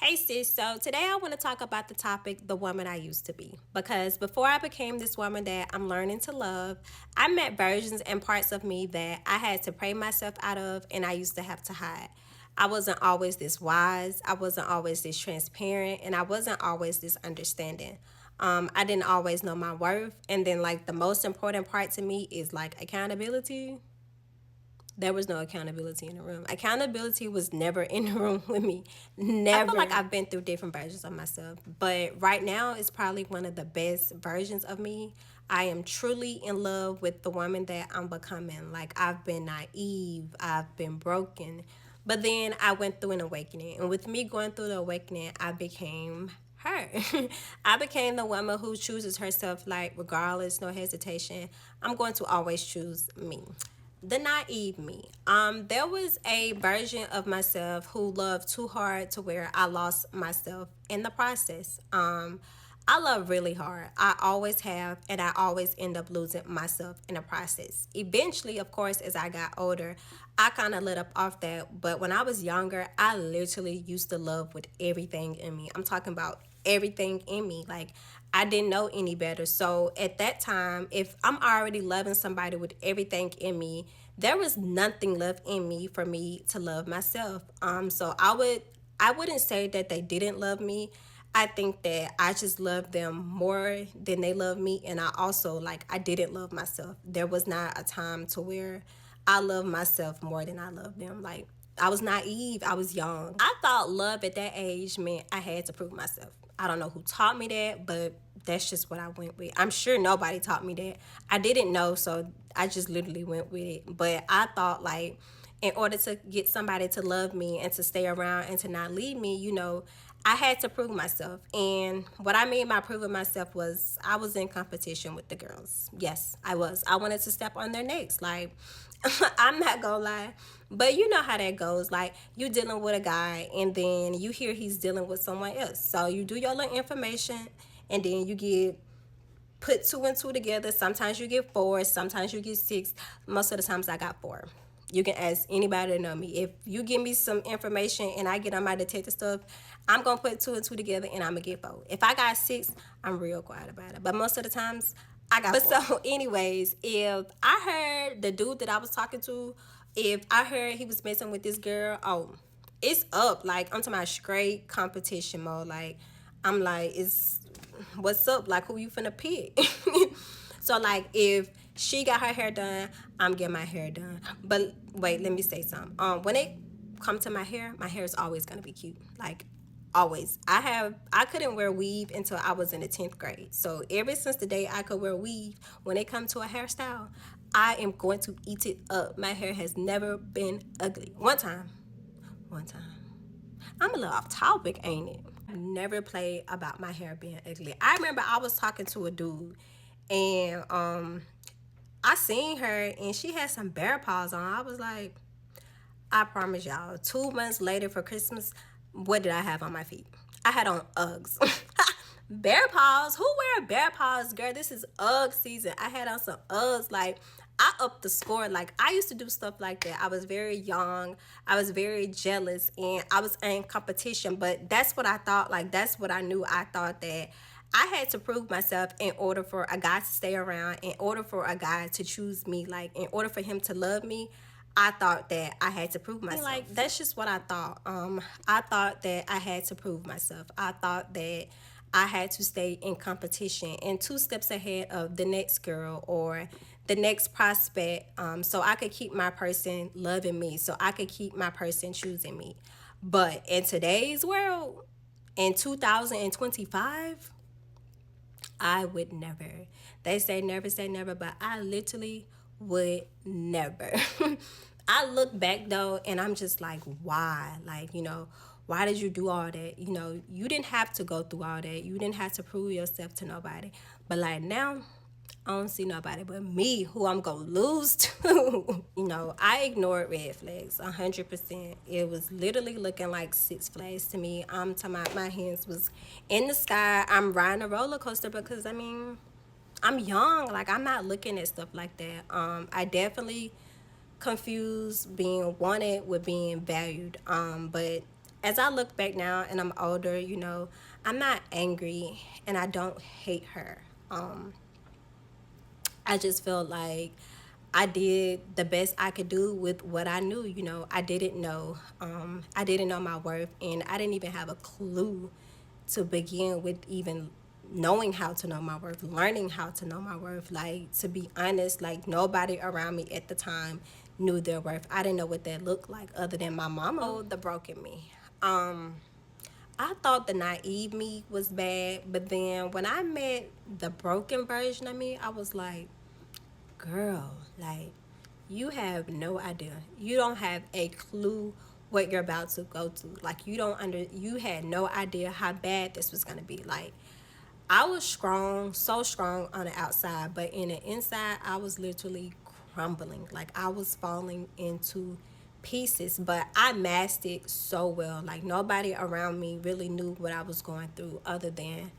Hey sis, so today I want to talk about the topic, the woman I used to be. Because before I became this woman that I'm learning to love, I met versions and parts of me that I had to pray myself out of and I used to have to hide. I wasn't always this wise, I wasn't always this transparent, and I wasn't always this understanding. I didn't always know my worth. And then, like, the most important part to me is like accountability. There was no accountability in the room. Accountability was never in the room with me. Never. I feel like I've been through different versions of myself, but right now it's probably one of the best versions of me. I am truly in love with the woman that I'm becoming. Like, I've been naive, I've been broken, but then I went through an awakening. And with me going through the awakening, I became her. I became the woman who chooses herself, like, regardless, no hesitation. I'm going to always choose me. The naive me. There was a version of myself who loved too hard to where I lost myself in the process. I love really hard. I always have, and I always end up losing myself in the process. Eventually, of course, as I got older, I kind of let up off that. But when I was younger, I literally used to love with everything in me. I'm talking about everything in me. Like, I didn't know any better. So at that time, if I'm already loving somebody with everything in me, there was nothing left in me for me to love myself. So I wouldn't say that they didn't love me. I think that I just loved them more than they loved me, and I also, like, I didn't love myself. There was not a time to where I loved myself more than I loved them. Like, I was naive. I was young. I thought love at that age meant I had to prove myself. I don't know who taught me that, but that's just what I went with. I'm sure nobody taught me that. I didn't know, so I just literally went with it. But I thought, like, in order to get somebody to love me and to stay around and to not leave me, I had to prove myself. And what I mean by proving myself was I was in competition with the girls. Yes, I was. I wanted to step on their necks. Like, I'm not gonna lie. But you know how that goes. Like, you dealing with a guy and then you hear he's dealing with someone else. So you do your little information and then you get put two and two together. Sometimes you get four, sometimes you get six. Most of the times I got four. You can ask anybody to know me. If you give me some information and I get on my detective stuff, I'm gonna put two and two together and I'm gonna get four. If I got six, I'm real quiet about it. But most of the times I got four. So anyways, if I heard the dude that I was talking to, if I heard he was messing with this girl, oh, it's up. Like, I'm talking about straight competition mode. Like, I'm like, it's what's up? Like, who you finna pick? So, like, if she got her hair done, I'm getting my hair done. But wait, let me say something. When it come to my hair is always gonna be cute. Like, always. I couldn't wear weave until I was in the 10th grade. So ever since the day I could wear weave, when it comes to a hairstyle, I am going to eat it up. My hair has never been ugly. One time. I'm a little off topic, ain't it? Never played about my hair being ugly. I remember I was talking to a dude and I seen her and she had some bear paws on. I was like, I promise y'all, 2 months later for Christmas, what did I have on my feet? I had on Uggs. Bear paws? Who wear bear paws, girl? This is Ugg season. I had on some Uggs. Like, I upped the score. Like, I used to do stuff like that. I was very young. I was very jealous, and I was in competition. But that's what I thought. Like, that's what I knew. I thought that I had to prove myself in order for a guy to stay around, in order for a guy to choose me, like, in order for him to love me. I thought that I had to prove myself. Like, that's just what I thought. I thought that I had to prove myself. I thought that I had to stay in competition and two steps ahead of the next girl or the next prospect, so I could keep my person loving me, so I could keep my person choosing me. But in today's world, in 2025, I would never. They say never, but I literally would never. I look back though and I'm just like, why? Like, why did you do all that? You didn't have to go through all that. You didn't have to prove yourself to nobody. But like now, I don't see nobody but me who I'm gonna lose to. I ignored red flags 100%. It was literally looking like Six Flags to me. I'm talking about my hands was in the sky. I'm riding a roller coaster because I'm young. Like, I'm not looking at stuff like that. I definitely confuse being wanted with being valued. But as I look back now and I'm older, you know, I'm not angry and I don't hate her. Um, I just felt like I did the best I could do with what I knew. You know, I didn't know. I didn't know my worth, and I didn't even have a clue to begin with, even knowing how to know my worth, learning how to know my worth. Like, to be honest, like, nobody around me at the time knew their worth. I didn't know what that looked like other than my mama. Oh, the broken me. Um, I thought the naive me was bad, but then when I met the broken version of me, I was like, girl, like, you have no idea. You don't have a clue what you're about to go to. Like, you had no idea how bad this was gonna be. Like, I was strong, so strong on the outside, but in the inside, I was literally crumbling. Like, I was falling into pieces, but I masked it so well. Like, nobody around me really knew what I was going through other than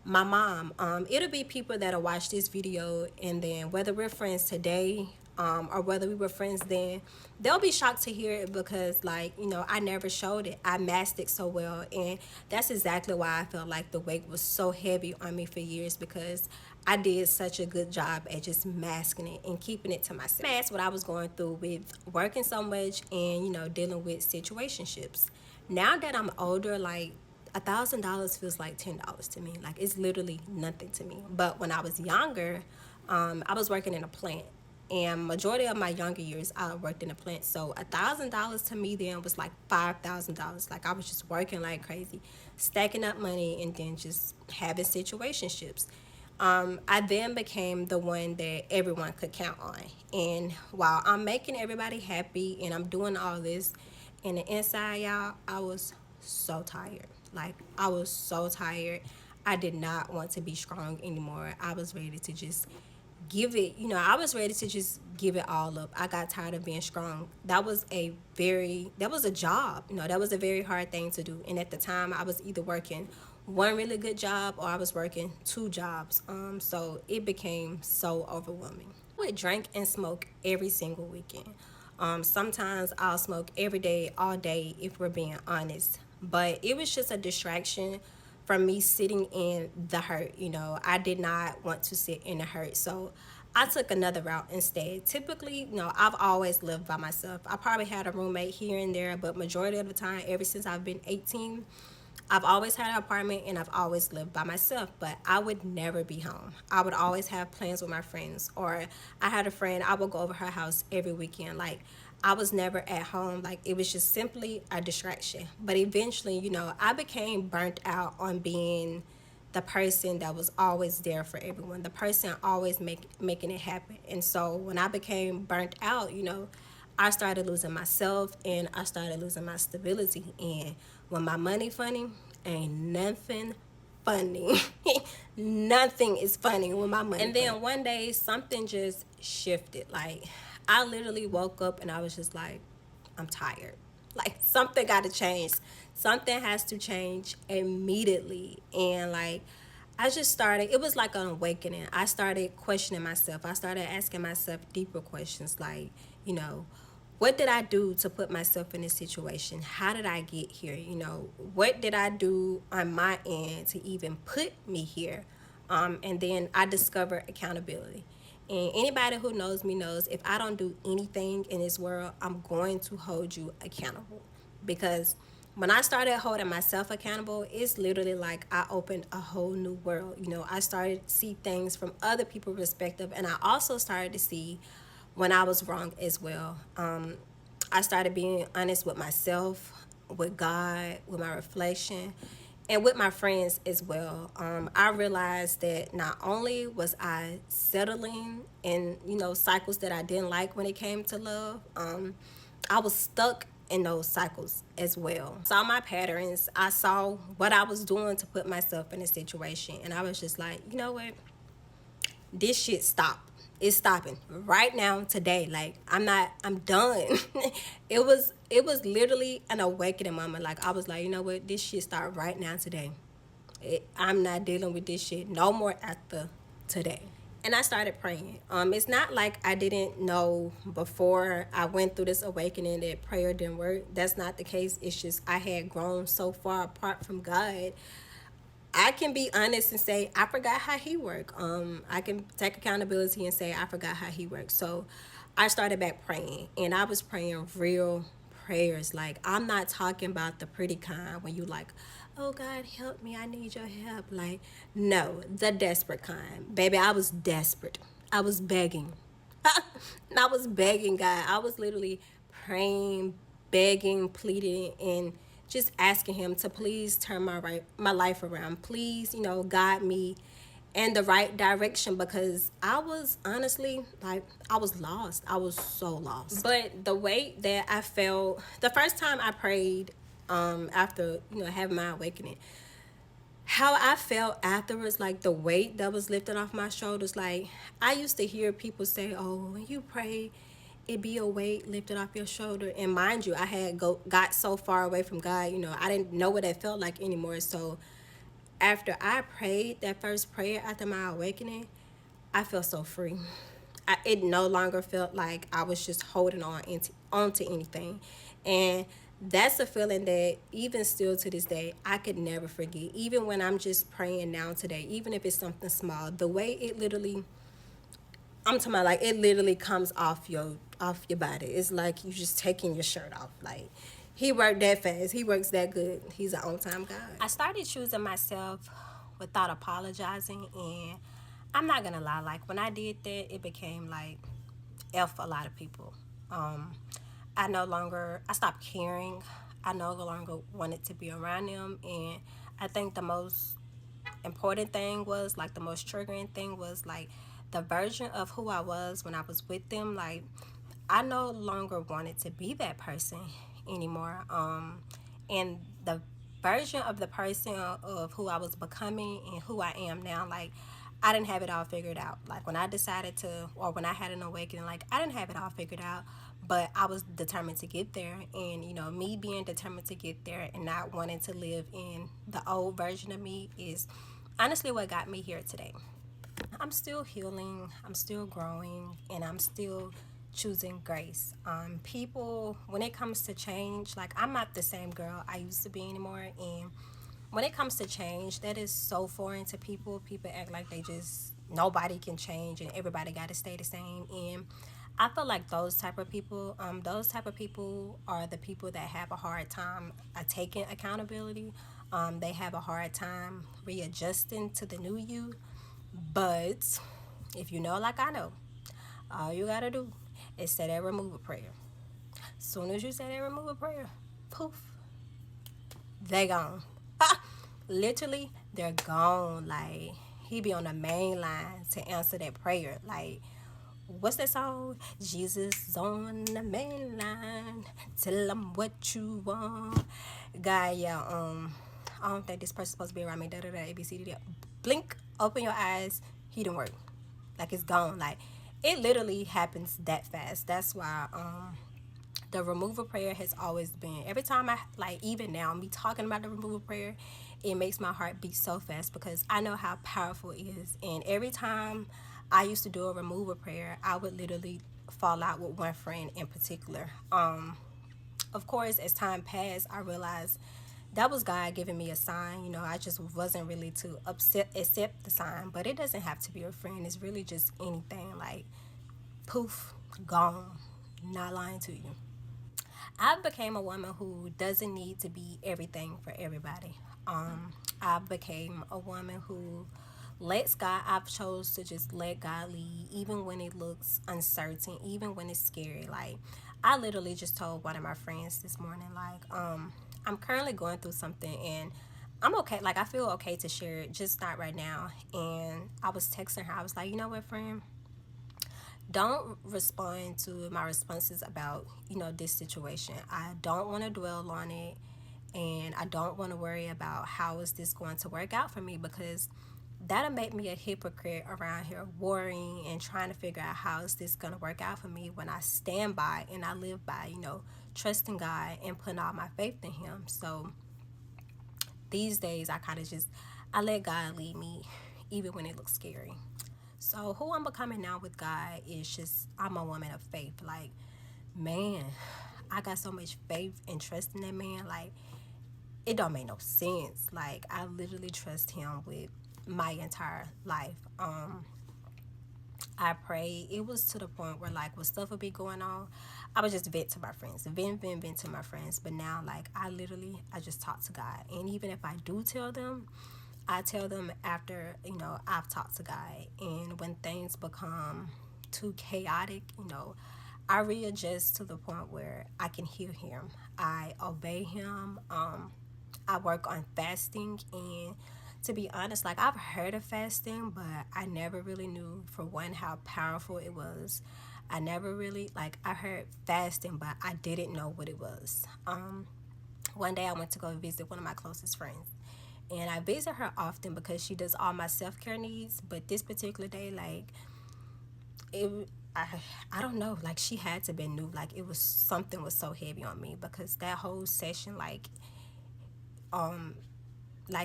my mom. It'll be people that'll watch this video, and then whether we're friends today, or whether we were friends then, they'll be shocked to hear it because, like, you know, I never showed it. I masked it so well, and that's exactly why I felt like the weight was so heavy on me for years, because I did such a good job at just masking it and keeping it to myself. Masked what I was going through with working so much and, you know, dealing with situationships. Now that I'm older, like, $1,000 feels like $10 to me. Like, it's literally nothing to me. But when I was younger, I was working in a plant, and majority of my younger years I worked in a plant. So $1,000 to me then was like $5,000. Like, I was just working like crazy, stacking up money, and then just having situationships. I then became the one that everyone could count on. And while I'm making everybody happy and I'm doing all this, in the inside, y'all, I was so tired. Like, I was so tired. I did not want to be strong anymore. I was ready to just give it, you know, I was ready to just give it all up. I got tired of being strong. That was a job. You know, that was a very hard thing to do. And at the time, I was either working one really good job or I was working two jobs. So it became so overwhelming. I would drink and smoke every single weekend. Sometimes I'll smoke every day, all day, if we're being honest. But it was just a distraction from me sitting in the hurt. You know, I did not want to sit in the hurt. So I took another route instead. Typically, you know, I've always lived by myself. I probably had a roommate here and there, but majority of the time, ever since I've been 18, I've always had an apartment and I've always lived by myself, but I would never be home. I would always have plans with my friends, or I had a friend, I would go over her house every weekend. Like, I was never at home. Like, it was just simply a distraction. But eventually, you know, I became burnt out on being the person that was always there for everyone, the person always making it happen. And so when I became burnt out, you know, I started losing myself and I started losing my stability. And when my money funny, ain't nothing funny. Nothing is funny with my money. And then one day something just shifted. Like, I literally woke up and I was just like, I'm tired. Like, something got to change. Something has to change immediately. And like, I just started, it was like an awakening. I started questioning myself. I started asking myself deeper questions like, you know, what did I do to put myself in this situation? How did I get here? You know, what did I do on my end to even put me here? And then I discovered accountability. And anybody who knows me knows if I don't do anything in this world, I'm going to hold you accountable. Because when I started holding myself accountable, it's literally like I opened a whole new world. You know, I started to see things from other people's perspective, and I also started to see when I was wrong as well. I started being honest with myself, with God, with my reflection, and with my friends as well. I realized that not only was I settling in, you know, cycles that I didn't like when it came to love, I was stuck in those cycles as well. Saw my patterns. I saw what I was doing to put myself in a situation, and I was just like, you know what? This shit stop. It's stopping right now today. Like, I'm done. It was literally an awakening moment. Like, I was like, you know what, this shit start right now today. I'm not dealing with this shit no more after today. and I started praying. It's not like I didn't know before I went through this awakening that prayer didn't work. That's not the case. It's just I had grown so far apart from God. I can be honest and say I forgot how He worked. I can take accountability and say I forgot how He worked. So I started back praying, and I was praying real prayers. Like, I'm not talking about the pretty kind when you like, oh God, help me, I need your help. Like, no, the desperate kind, baby. I was desperate. I was begging. I was begging God. I was literally praying, begging, pleading, and just asking Him to please turn my life around. Please, guide me in the right direction, because I was honestly like, I was lost. I was so lost. But the way that I felt the first time I prayed, after having my awakening, how I felt afterwards, like the weight that was lifted off my shoulders. Like, I used to hear people say, "Oh, when you pray, it be a weight lifted off your shoulder." And mind you, I had got so far away from God, I didn't know what that felt like anymore. So after I prayed that first prayer after my awakening, I felt so free. It no longer felt like I was just holding on to anything. And that's a feeling that even still to this day, I could never forget. Even when I'm just praying now today, even if it's something small, the way it literally, I'm talking about, like, it literally comes off your body. It's like you just taking your shirt off. Like, He worked that fast. He works that good. He's an on-time God. I started choosing myself without apologizing, and I'm not gonna lie. Like, when I did that, it became like F a lot of people. Um, I stopped caring. I no longer wanted to be around them, and I think the most important thing was, like, the most triggering thing was, like, the version of who I was when I was with them. Like, I no longer wanted to be that person anymore. And the version of the person of who I was becoming and who I am now, like, I didn't have it all figured out. Like, when I decided to, or when I had an awakening, like, I didn't have it all figured out, but I was determined to get there. And, me being determined to get there and not wanting to live in the old version of me is honestly what got me here today. I'm still healing, I'm still growing, and I'm still choosing grace. People, when it comes to change, like, I'm not the same girl I used to be anymore. And when it comes to change, that is so foreign to people. People act like nobody can change and everybody got to stay the same. And I feel like those type of people are the people that have a hard time taking accountability. They have a hard time readjusting to the new you. But if you know, like I know, all you gotta do is say that removal prayer. Soon as you say that removal prayer, poof, they gone. Literally, they're gone. Like, He be on the main line to answer that prayer. Like, what's that song? Jesus on the main line. Tell him what you want. Guy, yeah, I don't think this person's supposed to be around me. Da da da, A B C D D. Blink, open your eyes. He didn't work. Like, it's gone. Like, it literally happens that fast. That's why the removal prayer has always been, every time I, like, even now me talking about the removal prayer, it makes my heart beat so fast because I know how powerful it is. And every time I used to do a removal prayer, I would literally fall out with one friend in particular. Of course, as time passed, I realized that was God giving me a sign. I just wasn't really to accept the sign. But it doesn't have to be a friend. It's really just anything. Like, poof, gone. Not lying to you. I became a woman who doesn't need to be everything for everybody. I became a woman who lets God, I've chose to just let God lead, even when it looks uncertain, even when it's scary. Like, I literally just told one of my friends this morning, like, I'm currently going through something, and I'm okay. Like, I feel okay to share it, just not right now. And I was texting her. I was like, you know what, friend? Don't respond to my responses about this situation. I don't want to dwell on it, and I don't want to worry about how is this going to work out for me, because that'll make me a hypocrite around here worrying and trying to figure out how is this going to work out for me when I stand by and I live by trusting God and putting all my faith in Him. So these days I kind of just, I let God lead me even when it looks scary. So who I'm becoming now with God is just, I'm a woman of faith. Like, man, I got so much faith and trust in that man. Like, it don't make no sense. Like, I literally trust him with my entire life. I prayed. It was to the point where, like, when stuff would be going on, I would just vent to my friends, vent to my friends. But now, like, I just talk to God. And even if I do tell them, I tell them after, I've talked to God. And when things become too chaotic, I readjust to the point where I can hear him. I obey him. I work on fasting, and to be honest, like, I've heard of fasting, but I never really knew, for one, how powerful it was. I never really, like, I heard fasting, but I didn't know what it was. One day I went to go visit one of my closest friends, and I visit her often because she does all my self-care needs. But this particular day, like, it I don't know, like, she had to be new. Like, it was something was so heavy on me, because that whole session, like,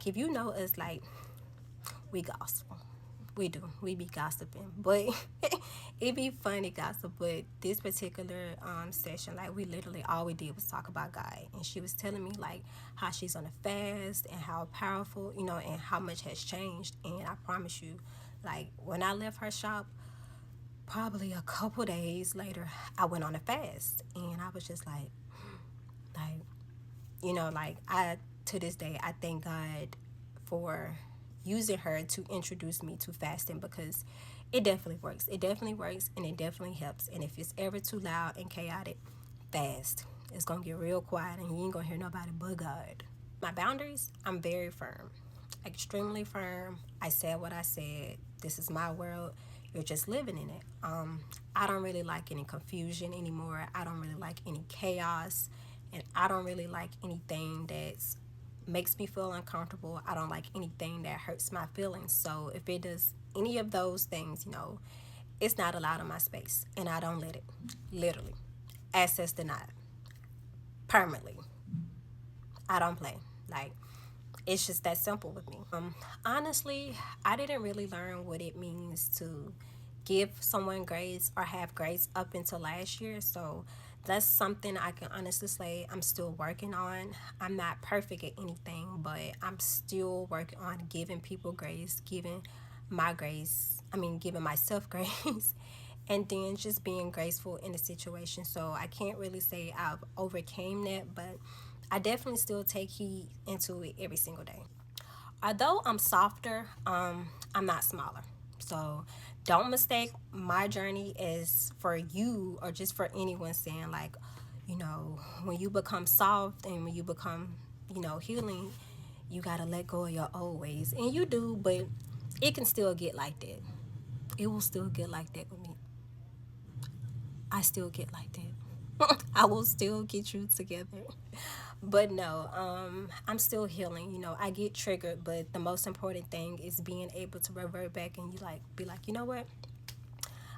if you know us, like, we gossip. We do. We be gossiping. But it be funny gossip. But this particular session, like, we literally, all we did was talk about God. And she was telling me, like, how she's on a fast and how powerful, and how much has changed. And I promise you, like, when I left her shop, probably a couple days later, I went on a fast. And I was just like, like, to this day, I thank God for using her to introduce me to fasting, because it definitely works. It definitely works, and it definitely helps. And if it's ever too loud and chaotic, fast. It's going to get real quiet, and you ain't going to hear nobody but God. My boundaries, I'm very firm, extremely firm. I said what I said. This is my world. You're just living in it. I don't really like any confusion anymore. I don't really like any chaos, and I don't really like anything that's makes me feel uncomfortable. I don't like anything that hurts my feelings. So if it does any of those things, it's not allowed in my space, and I don't let it. Literally, access denied, permanently. I don't play. Like, it's just that simple with me. Honestly, I didn't really learn what it means to give someone grace or have grace up until last year. So that's something I can honestly say I'm still working on. I'm not perfect at anything, but I'm still working on giving people grace, giving myself grace, and then just being graceful in the situation. So I can't really say I've overcame that, but I definitely still take heed into it every single day. Although I'm softer, I'm not smaller. So don't mistake my journey as for you, or just for anyone saying, like, when you become soft and when you become, healing, you got to let go of your old ways. And you do, but it can still get like that. It will still get like that with me. I still get like that. I will still get you together. But no, I'm still healing. I get triggered, but the most important thing is being able to revert back and be like, you know what?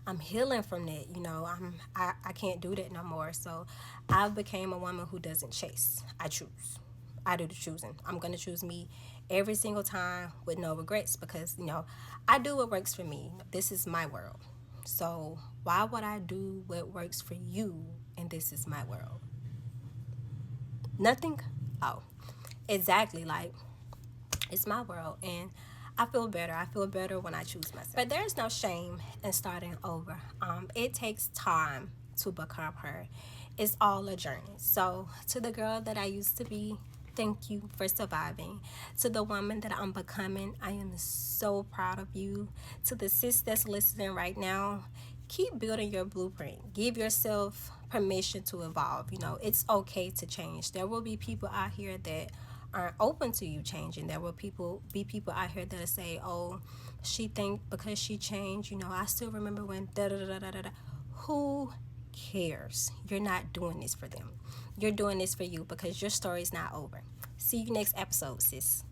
I'm healing from that. I can't do that no more. So I became a woman who doesn't chase. I choose. I do the choosing. I'm gonna choose me every single time with no regrets, because I do what works for me. This is my world. So why would I do what works for you? And this is my world. Nothing. Oh, exactly. Like, it's my world, and I feel better. I feel better when I choose myself. But there's no shame in starting over. It takes time to become her. It's all a journey. So to the girl that I used to be, thank you for surviving. To the woman that I'm becoming, I am so proud of you. To the sis that's listening right now, keep building your blueprint. Give yourself permission to evolve. It's okay to change. There will be people out here that aren't open to you changing. There will be people out here that say, "Oh, she think because she changed, I still remember when da da da da da da." Who cares? You're not doing this for them. You're doing this for you, because your story's not over. See you next episode, sis.